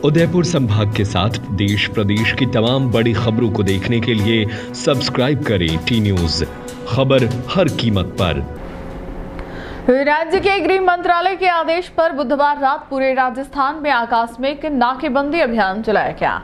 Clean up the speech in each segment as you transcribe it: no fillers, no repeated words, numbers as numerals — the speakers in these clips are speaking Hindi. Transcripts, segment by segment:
उदयपुर संभाग के साथ देश प्रदेश की तमाम बड़ी खबरों को देखने के लिए सब्सक्राइब करें टी न्यूज, खबर हर कीमत पर। राज्य के गृह मंत्रालय के आदेश पर बुधवार रात पूरे राजस्थान में आकस्मिक नाकेबंदी अभियान चलाया गया।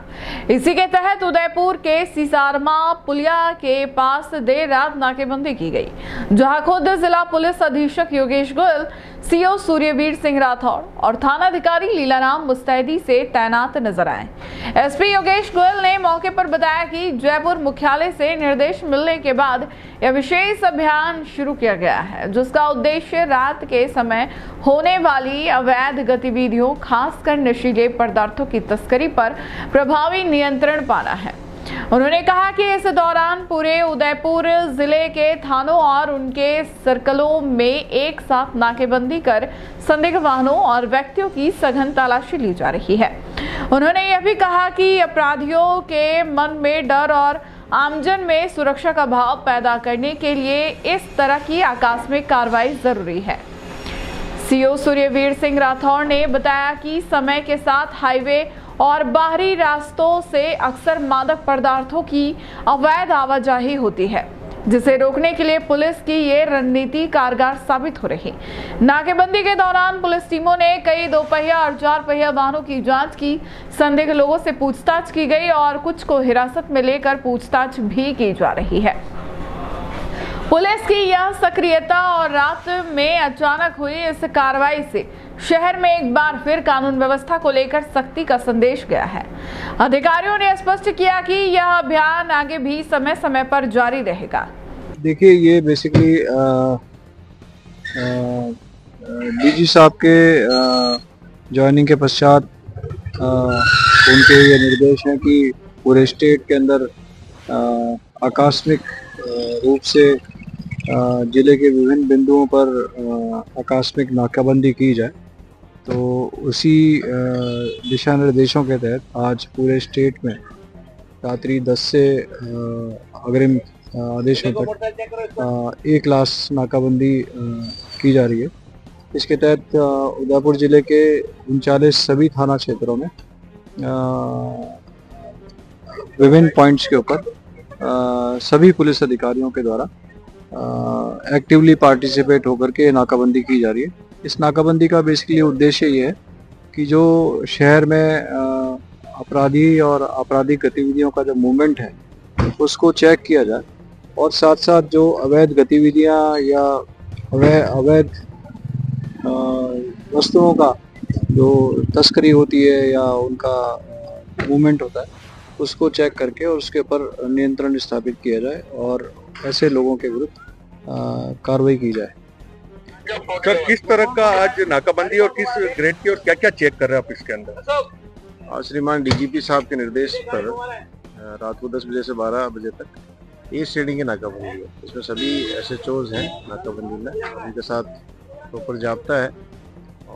इसी के तहत उदयपुर के सीसारमा पुलिया के पास देर रात नाकेबंदी की गई, जहां खुद जिला पुलिस अधीक्षक योगेश गोयल, सीओ सूर्यवीर सिंह राठौड़ और थानाधिकारी लीलाराम मुस्तैदी से तैनात नजर आए। एसपी योगेश गोयल ने मौके पर बताया कि जयपुर मुख्यालय से निर्देश मिलने के बाद यह विशेष अभियान शुरू किया गया है, जिसका उद्देश्य रात के समय होने वाली अवैध गतिविधियों, खासकर नशीले पदार्थों की तस्करी पर प्रभावी नियंत्रण पाना है। उन्होंने कहा कि इस दौरान पूरे उदयपुर जिले के थानों और उनके सर्कलों में एक साथ नाकेबंदी कर संदिग्ध वाहनों और व्यक्तियों की सघन तलाशी ली जा रही है। उन्होंने यह भी कहा कि अपराधियों के मन में डर और आमजन में सुरक्षा का भाव पैदा करने के लिए इस तरह की आकस्मिक कार्रवाई जरूरी है। सीओ सूर्यवीर सिंह राठौड़ ने बताया कि समय के साथ हाईवे और बाहरी रास्तों से अक्सर मादक पदार्थों की अवैध आवाजाही होती है, जिसे रोकने के लिए पुलिस की ये रणनीति कारगर साबित हो रही। नाकेबंदी के दौरान पुलिस टीमों ने कई 2 पहिया और 4 पहिया वाहनों की जांच की, संदिग्ध लोगों से पूछताछ की गई और कुछ को हिरासत में लेकर पूछताछ भी की जा रही है। पुलिस की यह सक्रियता और रात में अचानक हुई इस कार्रवाई से शहर में एक बार फिर कानून व्यवस्था को लेकर सख्ती का संदेश गया है। अधिकारियों ने स्पष्ट किया कि यह अभियान आगे भी समय समय पर जारी रहेगा। देखिए, ये बेसिकली डीजी साहब के ज्वाइनिंग के पश्चात उनके ये निर्देश हैं कि पूरे स्टेट के अंदर आकस्मिक रूप से जिले के विभिन्न बिंदुओं पर आकस्मिक नाकाबंदी की जाए। तो उसी दिशा निर्देशों के तहत आज पूरे स्टेट में रात्रि 10 से अग्रिम आदेशों तक 1 क्लास नाकाबंदी की जा रही है। इसके तहत उदयपुर जिले के 39 सभी थाना क्षेत्रों में विभिन्न पॉइंट्स के ऊपर सभी पुलिस अधिकारियों के द्वारा एक्टिवली पार्टिसिपेट होकर के नाकाबंदी की जा रही है। इस नाकाबंदी का बेसिकली उद्देश्य ये है कि जो शहर में अपराधी और आपराधिक गतिविधियों का जो मूवमेंट है उसको चेक किया जाए, और साथ साथ जो अवैध गतिविधियां या अवैध वस्तुओं का जो तस्करी होती है या उनका मूवमेंट होता है उसको चेक करके और उसके ऊपर नियंत्रण स्थापित किया जाए और ऐसे लोगों के विरुद्ध कार्रवाई की जाए। सर, किस तरह का आज नाकाबंदी और किस ग्रेड की और क्या क्या चेक कर रहे हैं आप इसके अंदर? आज श्रीमान डीजीपी साहब के निर्देश पर रात को 10 बजे से 12 बजे तक ए श्रेणी की नाकाबंदी है। इसमें सभी एसएचओज हैं नाकाबंदी में, उनके साथ प्रॉपर जाब्ता है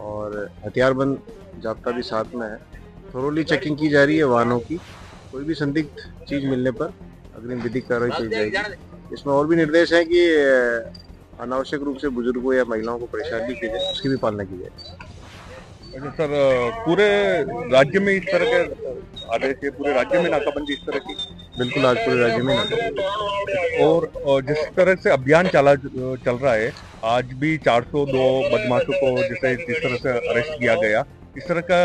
और हथियारबंद जाब्ता भी साथ में है। थोरोली चेकिंग की जा रही है वाहनों की, कोई भी संदिग्ध चीज मिलने पर अग्रिम विधिक कार्रवाई की जाएगी। इसमें और भी निर्देश है कि अनावश्यक रूप से बुजुर्गों या महिलाओं को परेशान नहीं की जाए, उसकी भी पालना की जाए। अच्छा सर, पूरे राज्य में इस तरह के आदेश है? पूरे राज्य में नाकाबंदी इस तरह की? बिल्कुल, आज पूरे राज्य में नाकाबंदी। और जिस तरह से अभियान चल रहा है, आज भी 402 बदमाशों को जिस तरह से अरेस्ट किया गया, इस तरह का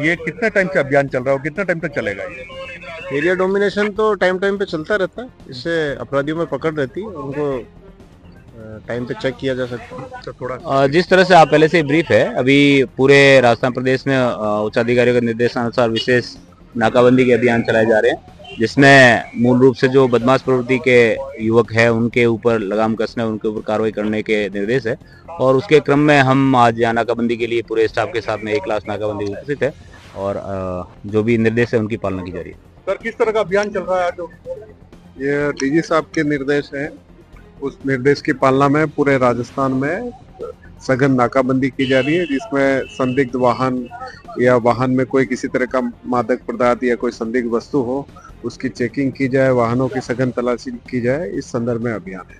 ये कितने टाइम से अभियान चल रहा है और कितना टाइम तक चलेगा? ये एरिया डोमिनेशन तो टाइम पे चलता रहता है, इससे अपराधियों में पकड़ रहती है, उनको टाइम पे चेक किया जा सकता है। तो थोड़ा जिस तरह से आप पहले से ब्रीफ है, अभी पूरे राजस्थान प्रदेश में उच्च अधिकारियों के निर्देशानुसार विशेष नाकाबंदी के अभियान चलाए जा रहे हैं, जिसमें मूल रूप से जो बदमाश प्रवृत्ति के युवक है उनके ऊपर लगाम कसने, उनके ऊपर कार्रवाई करने के निर्देश है। और उसके क्रम में हम आज यहाँ नाकाबंदी के लिए पूरे स्टाफ के साथ में 1 क्लास नाकाबंदी उपस्थित है और जो भी निर्देश है उनकी पालना की जा रही है। सर, किस तरह का अभियान चल रहा है आज? ये डीजी साहब के निर्देश है, उस निर्देश की पालना में पूरे राजस्थान में सघन नाकाबंदी की जा रही है, जिसमें संदिग्ध वाहन या वाहन में कोई किसी तरह का मादक पदार्थ या कोई संदिग्ध वस्तु हो उसकी चेकिंग की जाए, वाहनों की सघन तलाशी की जाए। इस संदर्भ में अभियान है।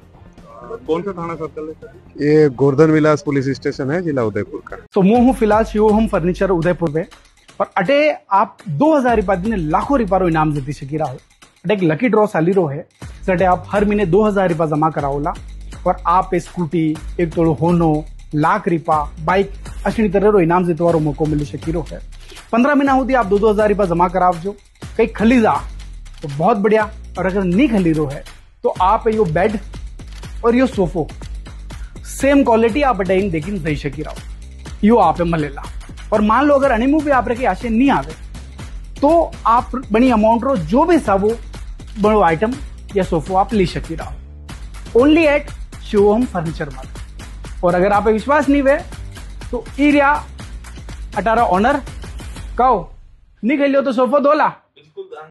कौन सा थाना सर्कल है? ये गोवर्धन विलास पुलिस स्टेशन है, जिला उदयपुर का। तो मैं हूँ फिलहाल शिव होम फर्नीचर उदयपुर में, पर अटे आप 2000 रुपया दिन लाखों रुपया इनाम जीती सकी रहो। अटे एक लकी ड्रॉ चाली रो है, सटे आप हर महीने 2000 रुपया जमा कराओला और आप स्कूटी, एक तोड़ो होनो, लाख रुपया, बाइक अशी तरह रो इनाम जीतवारो मौको मिली सकी रो है। 15 महीना होती आप 2-2 रुपया जमा करावजो, कहीं खली जा तो बहुत बढ़िया, और अगर नहीं खली रो है तो आप यो बेड और यो सोफो सेम क्वालिटी आप अटे देखी दई सकी रहो, यो आप मलेला। और मान लो अगर अनिमू भी आप रखे आशे नहीं आवे तो आप बनी अमाउंट रो जो भी सा वो बड़ो आइटम या सोफो आप ले सकी रहो, only at Shivam furniture mart. और अगर आप विश्वास नहीं हुए तो इरिया 18 ऑनर कहो नहीं खेलियो तो सोफो दोला।